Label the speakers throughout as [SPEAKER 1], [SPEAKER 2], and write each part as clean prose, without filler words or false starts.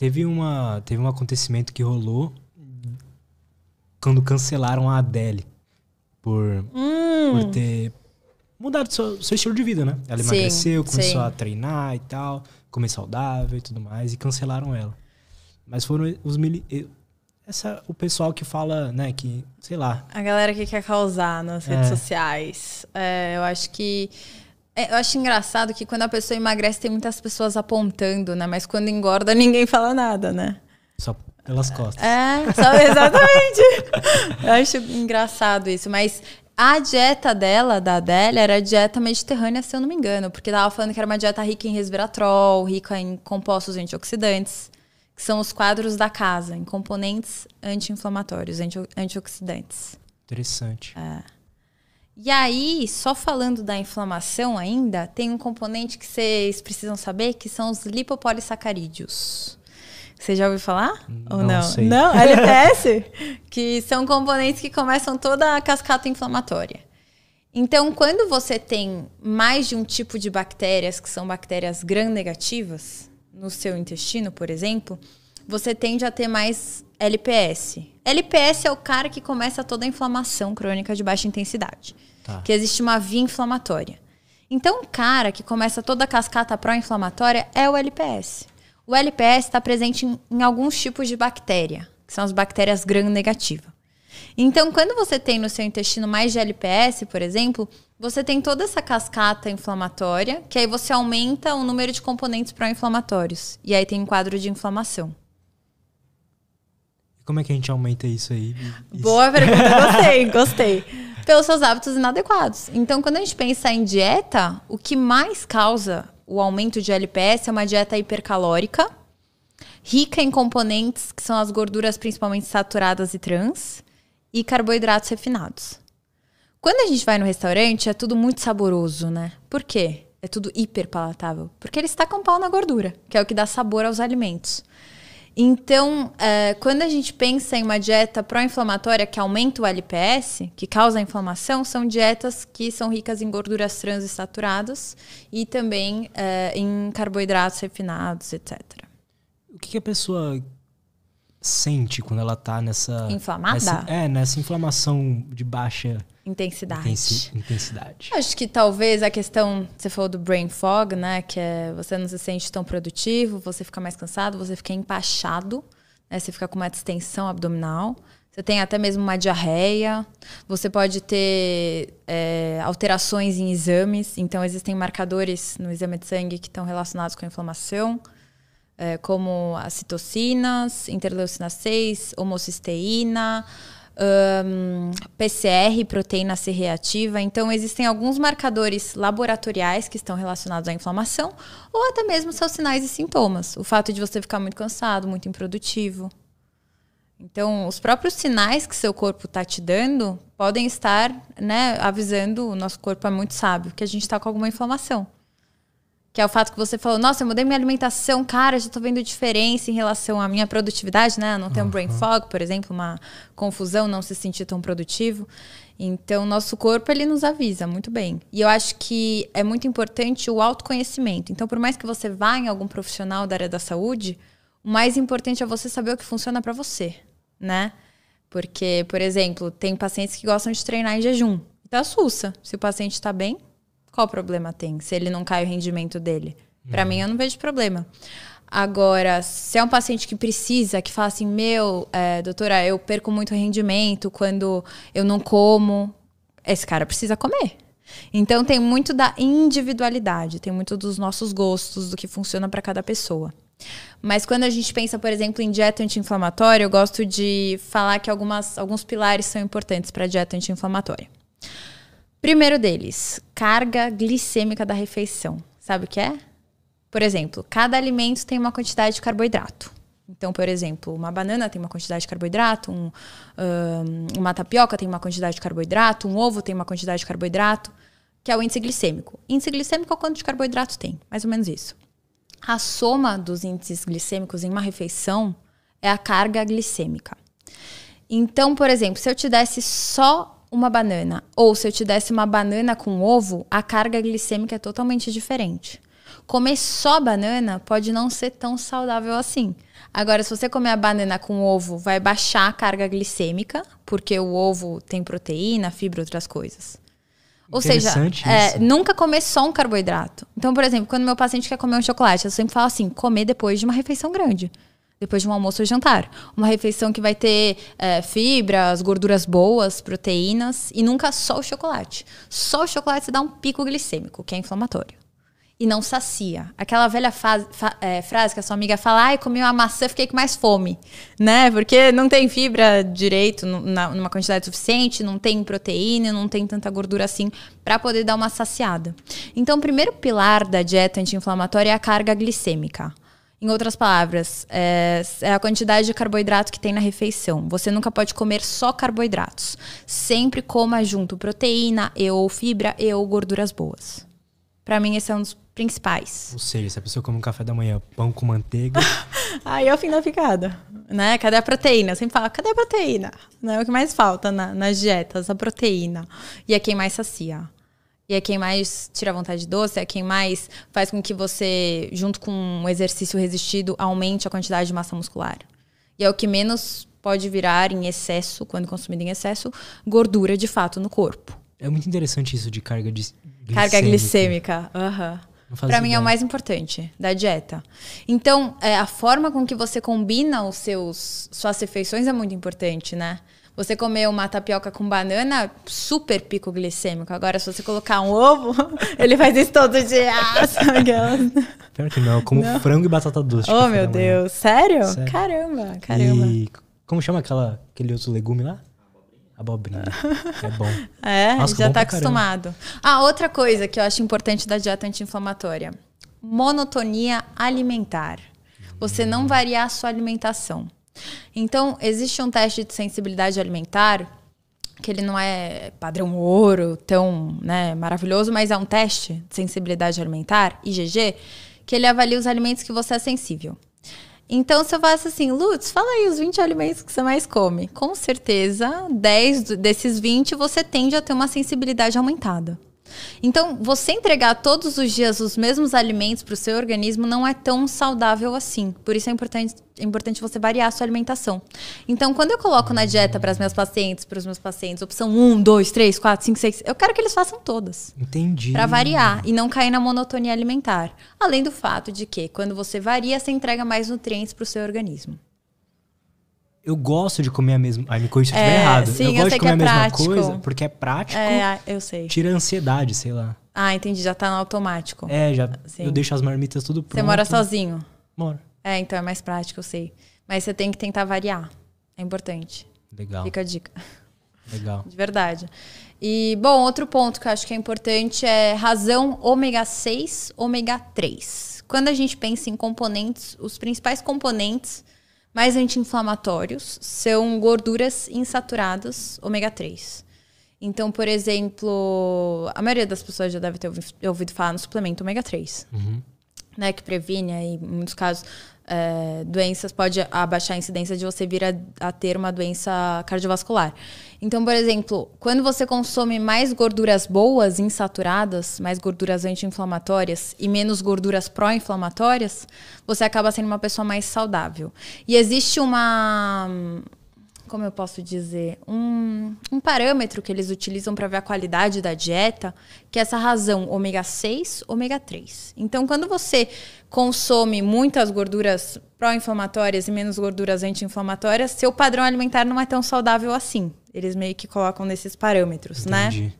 [SPEAKER 1] Teve um acontecimento que rolou quando cancelaram a Adele por ter mudado seu estilo de vida, né? Ela emagreceu, começou a treinar e tal, comer saudável e tudo mais, e cancelaram ela. Mas foram o pessoal que fala, né, que, sei lá...
[SPEAKER 2] A galera que quer causar nas redes sociais. Eu acho engraçado que quando a pessoa emagrece tem muitas pessoas apontando, né? Mas quando engorda ninguém fala nada, né?
[SPEAKER 1] Só pelas costas.
[SPEAKER 2] Exatamente. Eu acho engraçado isso. Mas a dieta dela, da Adele, era a dieta mediterrânea, se eu não me engano. Porque tava falando que era uma dieta rica em resveratrol, rica em compostos antioxidantes, que são os quadros da casa, em componentes anti-inflamatórios, antioxidantes.
[SPEAKER 1] Interessante.
[SPEAKER 2] E aí, só falando da inflamação ainda, tem um componente que vocês precisam saber, que são os lipopolissacarídeos. Você já ouviu falar? Ou não?
[SPEAKER 1] Sei.
[SPEAKER 2] Não? LPS? Que são componentes que começam toda a cascata inflamatória. Então, quando você tem mais de um tipo de bactérias, que são bactérias gram-negativas, no seu intestino, por exemplo, você tende a ter mais LPS. LPS é o cara que começa toda a inflamação crônica de baixa intensidade. Que existe uma via inflamatória. Então, o cara que começa toda a cascata pró-inflamatória é o LPS. O LPS está presente em alguns tipos de bactéria, que são as bactérias gram-negativas. Então, quando você tem no seu intestino mais de LPS, por exemplo, você tem toda essa cascata inflamatória, que aí você aumenta o número de componentes pró-inflamatórios. E aí tem um quadro de inflamação.
[SPEAKER 1] Como é que a gente aumenta isso aí?
[SPEAKER 2] Boa pergunta, gostei. Pelos seus hábitos inadequados. Então, quando a gente pensa em dieta, o que mais causa o aumento de LPS é uma dieta hipercalórica, rica em componentes que são as gorduras principalmente saturadas e trans, e carboidratos refinados. Quando a gente vai no restaurante, é tudo muito saboroso, né? Por quê? É tudo hiper palatável. Porque eles tacam pau na gordura, que é o que dá sabor aos alimentos. Então, quando a gente pensa em uma dieta pró-inflamatória que aumenta o LPS, que causa a inflamação, são dietas que são ricas em gorduras trans e saturadas e também em carboidratos refinados, etc.
[SPEAKER 1] O que a pessoa sente quando ela tá nessa...
[SPEAKER 2] Inflamada?
[SPEAKER 1] Nessa inflamação de baixa...
[SPEAKER 2] Intensidade. Acho que talvez a questão, você falou do brain fog, né? Que você não se sente tão produtivo, você fica mais cansado, você fica empachado, né, você fica com uma distensão abdominal, você tem até mesmo uma diarreia, você pode ter alterações em exames, então existem marcadores no exame de sangue que estão relacionados com a inflamação, como as citocinas, interleucina 6, homocisteína, PCR, proteína C reativa. Então, existem alguns marcadores laboratoriais que estão relacionados à inflamação ou até mesmo seus sinais e sintomas. O fato de você ficar muito cansado, muito improdutivo. Então, os próprios sinais que seu corpo está te dando podem estar, né, avisando, o nosso corpo é muito sábio, que a gente está com alguma inflamação. Que é o fato que você falou, nossa, eu mudei minha alimentação, cara, já tô vendo diferença em relação à minha produtividade, né? Não tem um brain fog, por exemplo, uma confusão, não se sentir tão produtivo. Então, nosso corpo, ele nos avisa muito bem. E eu acho que é muito importante o autoconhecimento. Então, por mais que você vá em algum profissional da área da saúde, o mais importante é você saber o que funciona para você, né? Porque, por exemplo, tem pacientes que gostam de treinar em jejum. Então, assusta. Se o paciente tá bem, qual problema tem? Se ele não cai o rendimento dele. Para mim, eu não vejo problema. Agora, se é um paciente que precisa, que fala assim, doutora, eu perco muito rendimento quando eu não como, esse cara precisa comer. Então, tem muito da individualidade, tem muito dos nossos gostos, do que funciona para cada pessoa. Mas quando a gente pensa, por exemplo, em dieta anti-inflamatória, eu gosto de falar que alguns pilares são importantes para a dieta anti-inflamatória. Primeiro deles, carga glicêmica da refeição. Sabe o que é? Por exemplo, cada alimento tem uma quantidade de carboidrato. Então, por exemplo, uma banana tem uma quantidade de carboidrato, uma tapioca tem uma quantidade de carboidrato, um ovo tem uma quantidade de carboidrato, que é o índice glicêmico. Índice glicêmico é o quanto de carboidrato tem, mais ou menos isso. A soma dos índices glicêmicos em uma refeição é a carga glicêmica. Então, por exemplo, se eu te desse só uma banana, ou se eu te desse uma banana com ovo, a carga glicêmica é totalmente diferente. Comer só banana pode não ser tão saudável assim. Agora, se você comer a banana com ovo, vai baixar a carga glicêmica, porque o ovo tem proteína, fibra, outras coisas. Ou seja, nunca comer só um carboidrato. Então, por exemplo, quando meu paciente quer comer um chocolate, eu sempre falo assim, comer depois de uma refeição grande. Depois de um almoço ou jantar. Uma refeição que vai ter fibras, gorduras boas, proteínas, e nunca só o chocolate. Só o chocolate você dá um pico glicêmico, que é inflamatório. E não sacia. Aquela velha frase que a sua amiga fala, ai, comi uma maçã, fiquei com mais fome. Né? Porque não tem fibra direito numa quantidade suficiente, não tem proteína, não tem tanta gordura assim para poder dar uma saciada. Então, o primeiro pilar da dieta anti-inflamatória é a carga glicêmica. Em outras palavras, é a quantidade de carboidrato que tem na refeição. Você nunca pode comer só carboidratos. Sempre coma junto proteína, ou fibra, ou gorduras boas. Pra mim, esse é um dos principais.
[SPEAKER 1] Ou seja, se a pessoa come um café da manhã, pão com manteiga...
[SPEAKER 2] Aí é o fim da picada, né? Cadê a proteína? Eu sempre falo, cadê a proteína? Não é o que mais falta nas dietas, a proteína. E é quem mais sacia. E é quem mais tira a vontade de doce, é quem mais faz com que você, junto com um exercício resistido, aumente a quantidade de massa muscular. E é o que menos pode virar em excesso, quando consumido em excesso, gordura de fato no corpo.
[SPEAKER 1] É muito interessante isso de carga glicêmica.
[SPEAKER 2] Carga glicêmica, Pra mim é o mais importante da dieta. Então, a forma com que você combina suas refeições é muito importante, né? Você comer uma tapioca com banana, super pico glicêmico. Agora, se você colocar um ovo, ele faz isso todo dia.
[SPEAKER 1] Pior que não, como frango e batata doce.
[SPEAKER 2] Oh, meu Deus. Sério? Caramba.
[SPEAKER 1] E como chama aquele outro legume lá? Abobrinha. É bom.
[SPEAKER 2] Nossa, já tá acostumado. Outra coisa que eu acho importante da dieta anti-inflamatória. Monotonia alimentar. Você não variar a sua alimentação. Então, existe um teste de sensibilidade alimentar, que ele não é padrão ouro, tão maravilhoso, mas é um teste de sensibilidade alimentar, IgG, que ele avalia os alimentos que você é sensível. Então, se eu faço assim, Lutz, fala aí os 20 alimentos que você mais come. Com certeza, 10 desses 20 você tende a ter uma sensibilidade aumentada. Então, você entregar todos os dias os mesmos alimentos para o seu organismo não é tão saudável assim. Por isso é importante você variar a sua alimentação. Então, quando eu coloco na dieta para os meus pacientes, opção 1, 2, 3, 4, 5, 6, eu quero que eles façam todas.
[SPEAKER 1] Entendi.
[SPEAKER 2] Para variar e não cair na monotonia alimentar. Além do fato de que, quando você varia, você entrega mais nutrientes para o seu organismo.
[SPEAKER 1] Eu gosto de comer a mesma... me corrija se eu estiver errado.
[SPEAKER 2] Sim,
[SPEAKER 1] eu gosto de comer a mesma
[SPEAKER 2] prático.
[SPEAKER 1] coisa porque é prático.
[SPEAKER 2] Eu sei.
[SPEAKER 1] Tira a ansiedade, sei lá.
[SPEAKER 2] Entendi. Já tá no automático.
[SPEAKER 1] Eu deixo as marmitas tudo pronto.
[SPEAKER 2] Você mora sozinho?
[SPEAKER 1] Moro.
[SPEAKER 2] Então é mais prático, eu sei. Mas você tem que tentar variar. É importante.
[SPEAKER 1] Legal.
[SPEAKER 2] Fica a dica.
[SPEAKER 1] Legal.
[SPEAKER 2] De verdade. E, bom, outro ponto que eu acho que é importante é razão ômega 6, ômega 3. Quando a gente pensa em componentes, os principais componentes mais anti-inflamatórios são gorduras insaturadas ômega 3. Então, por exemplo, a maioria das pessoas já deve ter ouvido falar no suplemento ômega 3, né, que previne, aí, em muitos casos, doenças, pode abaixar a incidência de você vir a ter uma doença cardiovascular. Então, por exemplo, quando você consome mais gorduras boas, insaturadas, mais gorduras anti-inflamatórias e menos gorduras pró-inflamatórias, você acaba sendo uma pessoa mais saudável. E existe como eu posso dizer, um parâmetro que eles utilizam para ver a qualidade da dieta, que é essa razão ômega 6, ômega 3. Então, quando você consome muitas gorduras pró-inflamatórias e menos gorduras anti-inflamatórias, seu padrão alimentar não é tão saudável assim. Eles meio que colocam nesses parâmetros,
[SPEAKER 1] Entendi.
[SPEAKER 2] né?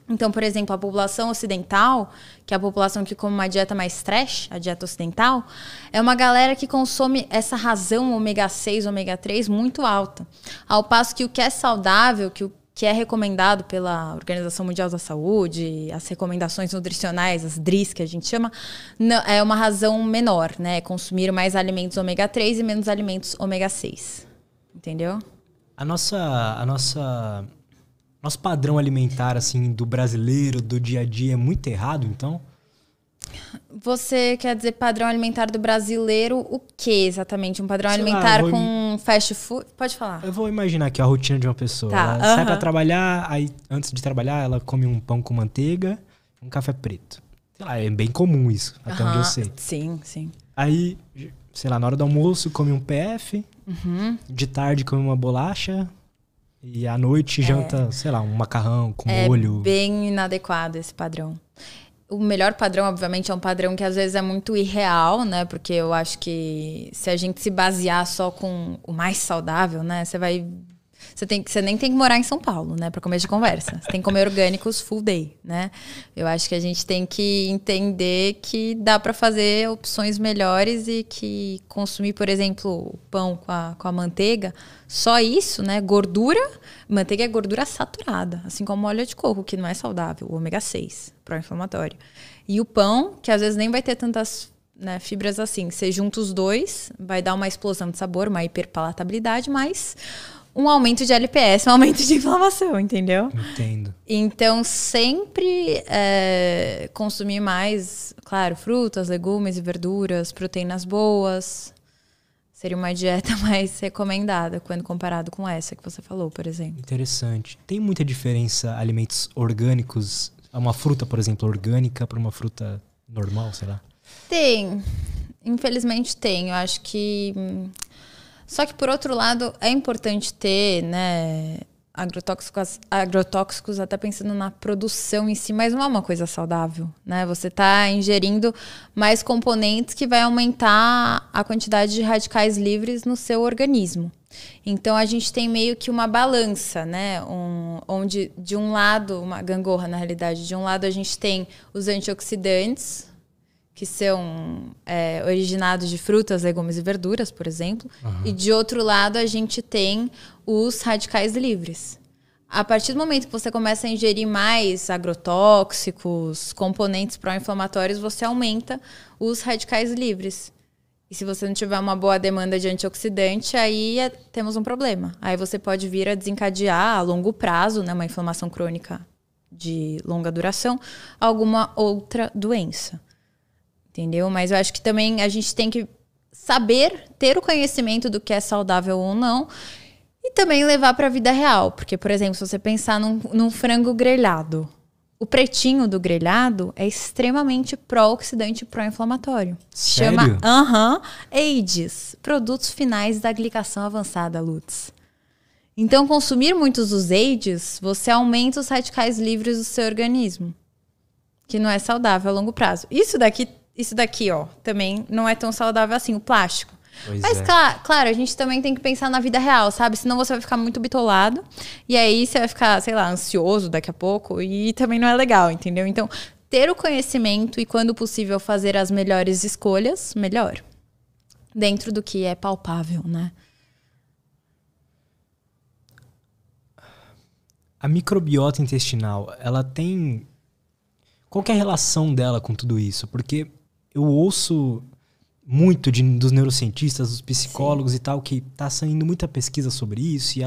[SPEAKER 2] Então, por exemplo, a população ocidental, que é a população que come uma dieta mais trash, a dieta ocidental, é uma galera que consome essa razão ômega 6, ômega 3 muito alta. Ao passo que o que é saudável, que o que é recomendado pela Organização Mundial da Saúde, as recomendações nutricionais, as DRIs que a gente chama, não, é uma razão menor, né? Consumir mais alimentos ômega 3 e menos alimentos ômega 6. Entendeu?
[SPEAKER 1] Nosso padrão alimentar, assim, do brasileiro, do dia a dia, é muito errado, então?
[SPEAKER 2] Você quer dizer padrão alimentar do brasileiro, o que exatamente? Um padrão alimentar com fast food? Pode falar.
[SPEAKER 1] Eu vou imaginar aqui a rotina de uma pessoa.
[SPEAKER 2] Tá,
[SPEAKER 1] ela sai pra trabalhar, aí antes de trabalhar, ela come um pão com manteiga, um café preto. Sei lá, é bem comum isso, até onde eu sei.
[SPEAKER 2] Sim, sim.
[SPEAKER 1] Aí, sei lá, na hora do almoço come um PF, de tarde come uma bolacha e à noite janta, sei lá, um macarrão com molho.
[SPEAKER 2] É bem inadequado esse padrão. O melhor padrão, obviamente, é um padrão que às vezes é muito irreal, né? Porque eu acho que se a gente se basear só com o mais saudável, né? Você nem tem que morar em São Paulo, né? Para começo de conversa. Você tem que comer orgânicos full day, né? Eu acho que a gente tem que entender que dá para fazer opções melhores e que consumir, por exemplo, pão com a manteiga, só isso, né? Gordura, manteiga é gordura saturada, assim como óleo de coco, que não é saudável, o ômega 6, pró-inflamatório. E o pão, que às vezes nem vai ter tantas, né, fibras assim. Você junta os dois, vai dar uma explosão de sabor, uma hiperpalatabilidade, mas um aumento de LPS, um aumento de inflamação, entendeu?
[SPEAKER 1] Entendo.
[SPEAKER 2] Então, sempre consumir mais, claro, frutas, legumes e verduras, proteínas boas. Seria uma dieta mais recomendada quando comparado com essa que você falou, por exemplo.
[SPEAKER 1] Interessante. Tem muita diferença alimentos orgânicos, uma fruta, por exemplo, orgânica para uma fruta normal, sei lá?
[SPEAKER 2] Tem. Infelizmente tem. Eu acho que... Só que, por outro lado, é importante ter, né, agrotóxicos até pensando na produção em si, mas não é uma coisa saudável, né? Você está ingerindo mais componentes que vai aumentar a quantidade de radicais livres no seu organismo. Então, a gente tem meio que uma balança, né? Onde, de um lado, uma gangorra, na realidade, de um lado a gente tem os antioxidantes, que são originados de frutas, legumes e verduras, por exemplo. E de outro lado, a gente tem os radicais livres. A partir do momento que você começa a ingerir mais agrotóxicos, componentes pró-inflamatórios, você aumenta os radicais livres. E se você não tiver uma boa demanda de antioxidante, aí temos um problema. Aí você pode vir a desencadear a longo prazo, né, uma inflamação crônica de longa duração, alguma outra doença. Entendeu? Mas eu acho que também a gente tem que saber, ter o conhecimento do que é saudável ou não e também levar para a vida real. Porque, por exemplo, se você pensar num frango grelhado, o pretinho do grelhado é extremamente pró-oxidante e pró-inflamatório.
[SPEAKER 1] Sério?
[SPEAKER 2] Chama AIDS, Produtos Finais da Glicação Avançada, Lutz. Então, consumir muitos dos AIDS, você aumenta os radicais livres do seu organismo, que não é saudável a longo prazo. Isso daqui, ó, também não é tão saudável assim, o plástico. Mas, claro, a gente também tem que pensar na vida real, sabe? Senão você vai ficar muito bitolado. E aí você vai ficar, sei lá, ansioso daqui a pouco. E também não é legal, entendeu? Então, ter o conhecimento e, quando possível, fazer as melhores escolhas, melhor. Dentro do que é palpável, né?
[SPEAKER 1] A microbiota intestinal, ela tem... Qual que é a relação dela com tudo isso? Porque eu ouço muito dos neurocientistas, dos psicólogos e tal, que tá saindo muita pesquisa sobre isso,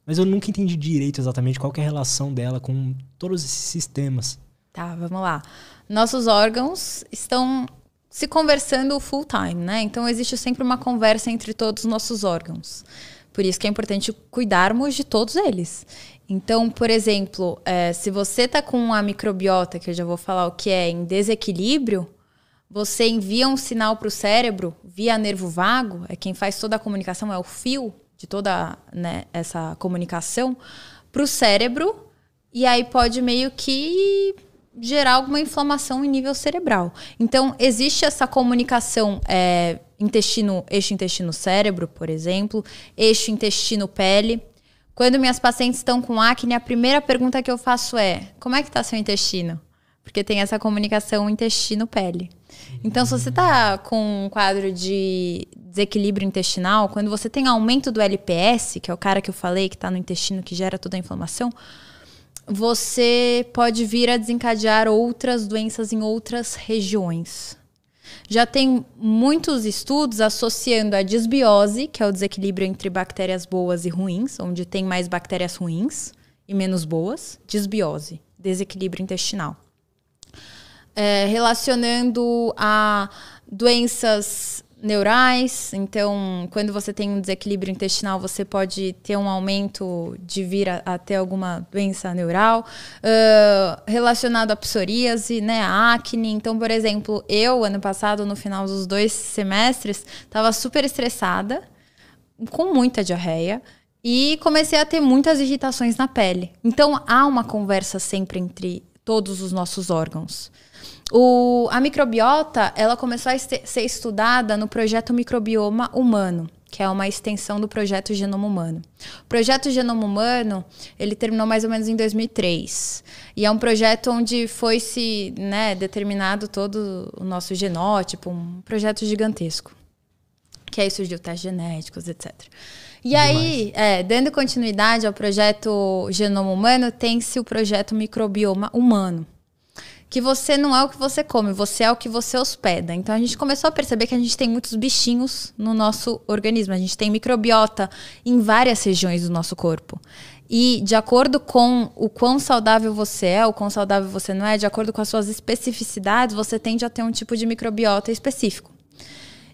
[SPEAKER 1] mas eu nunca entendi direito exatamente qual que é a relação dela com todos esses sistemas.
[SPEAKER 2] Tá, vamos lá. Nossos órgãos estão se conversando full time, né? Então existe sempre uma conversa entre todos os nossos órgãos. Por isso que é importante cuidarmos de todos eles. Então, por exemplo, se você tá com a microbiota, que eu já vou falar o que é, em desequilíbrio, você envia um sinal para o cérebro via nervo vago, quem faz toda a comunicação, é o fio de toda, né, essa comunicação, para o cérebro, e aí pode meio que gerar alguma inflamação em nível cerebral. Então, existe essa comunicação eixo intestino-cérebro, por exemplo, eixo intestino-pele. Quando minhas pacientes estão com acne, a primeira pergunta que eu faço é: como é que está seu intestino? Porque tem essa comunicação intestino-pele. Então, se você está com um quadro de desequilíbrio intestinal, quando você tem aumento do LPS, que é o cara que eu falei, que está no intestino, que gera toda a inflamação, você pode vir a desencadear outras doenças em outras regiões. Já tem muitos estudos associando a disbiose, que é o desequilíbrio entre bactérias boas e ruins, onde tem mais bactérias ruins e menos boas. Disbiose, desequilíbrio intestinal. Relacionando a doenças neurais. Então, quando você tem um desequilíbrio intestinal, você pode ter um aumento de vir a ter alguma doença neural. Relacionado à psoríase, né? A acne. Então, por exemplo, eu, ano passado, no final dos 2 semestres, estava super estressada, com muita diarreia. E comecei a ter muitas irritações na pele. Então, há uma conversa sempre entre todos os nossos órgãos. A microbiota, ela começou a ser estudada no projeto Microbioma Humano, que é uma extensão do projeto Genoma Humano. O projeto Genoma Humano, ele terminou mais ou menos em 2003. E é um projeto onde foi-se, né, determinado todo o nosso genótipo, um projeto gigantesco. Que aí surgiu testes genéticos, etc. E aí, dando continuidade ao projeto Genoma Humano, tem-se o projeto Microbioma Humano. Que você não é o que você come, você é o que você hospeda. Então, a gente começou a perceber que a gente tem muitos bichinhos no nosso organismo. A gente tem microbiota em várias regiões do nosso corpo. E, de acordo com o quão saudável você é, o quão saudável você não é, de acordo com as suas especificidades, você tende a ter um tipo de microbiota específico.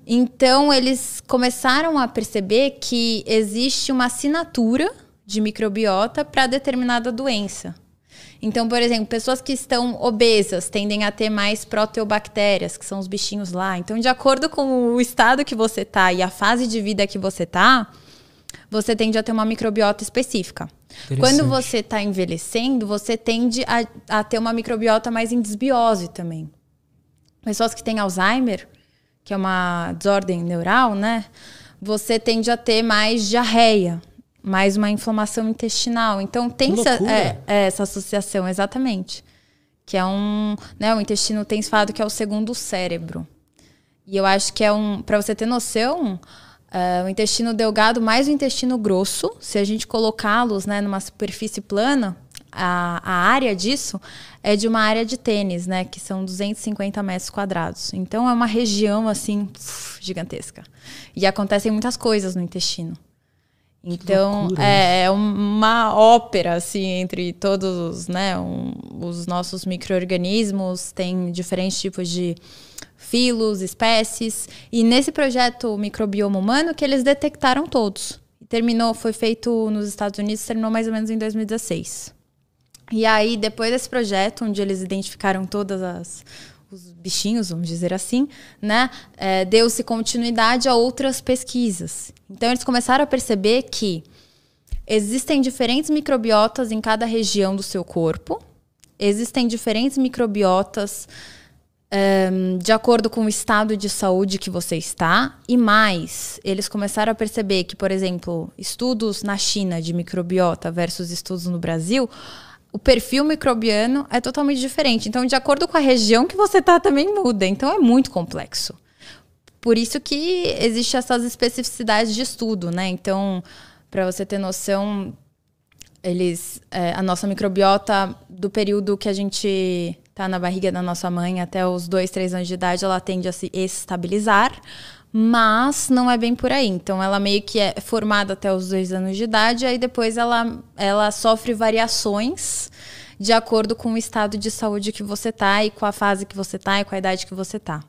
[SPEAKER 2] Então, eles começaram a perceber que existe uma assinatura de microbiota para determinada doença. Então, por exemplo, pessoas que estão obesas tendem a ter mais proteobactérias, que são os bichinhos lá. Então, de acordo com o estado que você tá e a fase de vida que você tá, você tende a ter uma microbiota específica. Quando você está envelhecendo, você tende a ter uma microbiota mais em desbiose também. Pessoas que têm Alzheimer, que é uma desordem neural, né? Você tende a ter mais diarreia, mais uma inflamação intestinal. Então, tem essa associação, exatamente. Que é né, o intestino tem falado que é o segundo cérebro. E eu acho que para você ter noção, o intestino delgado mais o intestino grosso, se a gente colocá-los, né, numa superfície plana, a área disso é de uma área de tênis, né, que são 250 metros quadrados. Então, é uma região, assim, gigantesca. E acontecem muitas coisas no intestino. Então, é uma ópera, assim, entre todos, né, os nossos micro-organismos, tem diferentes tipos de filos, espécies. E nesse projeto Microbioma Humano que eles detectaram todos. Foi feito nos Estados Unidos, terminou mais ou menos em 2016. E aí, depois desse projeto, onde eles identificaram todos os bichinhos, vamos dizer assim, né, deu-se continuidade a outras pesquisas. Então, eles começaram a perceber que existem diferentes microbiotas em cada região do seu corpo, existem diferentes microbiotas de acordo com o estado de saúde que você está, e mais, eles começaram a perceber que, por exemplo, estudos na China de microbiota versus estudos no Brasil, o perfil microbiano é totalmente diferente. Então, de acordo com a região que você está, também muda. Então, é muito complexo. Por isso que existem essas especificidades de estudo, né? Então, para você ter noção, a nossa microbiota, do período que a gente está na barriga da nossa mãe até os 2, 3 anos de idade, ela tende a se estabilizar, mas não é bem por aí. Então, ela meio que é formada até os 2 anos de idade, aí depois ela sofre variações de acordo com o estado de saúde que você tá, e com a fase que você tá, e com a idade que você tá.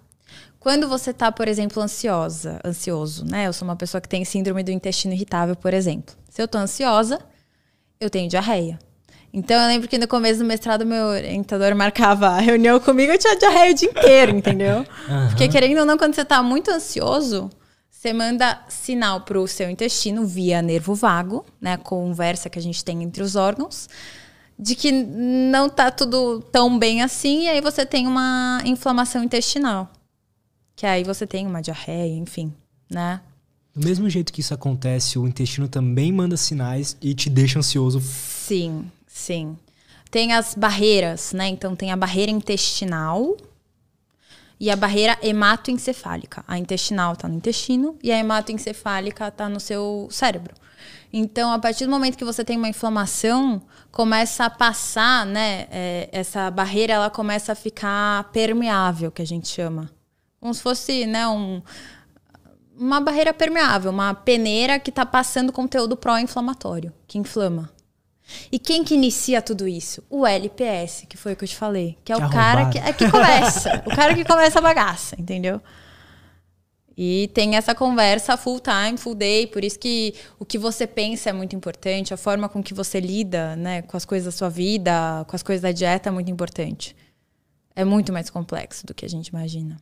[SPEAKER 2] Quando você tá, por exemplo, ansioso, né? Eu sou uma pessoa que tem síndrome do intestino irritável, por exemplo. Se eu tô ansiosa, eu tenho diarreia. Então, eu lembro que no começo do mestrado, meu orientador marcava a reunião comigo, eu tinha diarreia o dia inteiro, entendeu? Uhum. Porque, querendo ou não, quando você tá muito ansioso, você manda sinal pro seu intestino via nervo vago, né? A conversa que a gente tem entre os órgãos, de que não tá tudo tão bem assim, e aí você tem uma inflamação intestinal. Que aí você tem uma diarreia, enfim, né?
[SPEAKER 1] Do mesmo jeito que isso acontece, o intestino também manda sinais e te deixa ansioso.
[SPEAKER 2] Sim. Sim. Tem as barreiras, né? Então, tem a barreira intestinal e a barreira hematoencefálica. A intestinal está no intestino e a hematoencefálica está no seu cérebro. Então, a partir do momento que você tem uma inflamação, começa a passar, né? Essa barreira, ela começa a ficar permeável, que a gente chama. Como se fosse, né? Uma barreira permeável, uma peneira que está passando conteúdo pró-inflamatório, que inflama. E quem que inicia tudo isso? O LPS, que foi o que eu te falei. Que é o cara que começa. O cara que começa a bagaça, entendeu? E tem essa conversa full time, full day, por isso que o que você pensa é muito importante, a forma com que você lida, né, com as coisas da sua vida, com as coisas da dieta é muito importante. É muito mais complexo do que a gente imagina.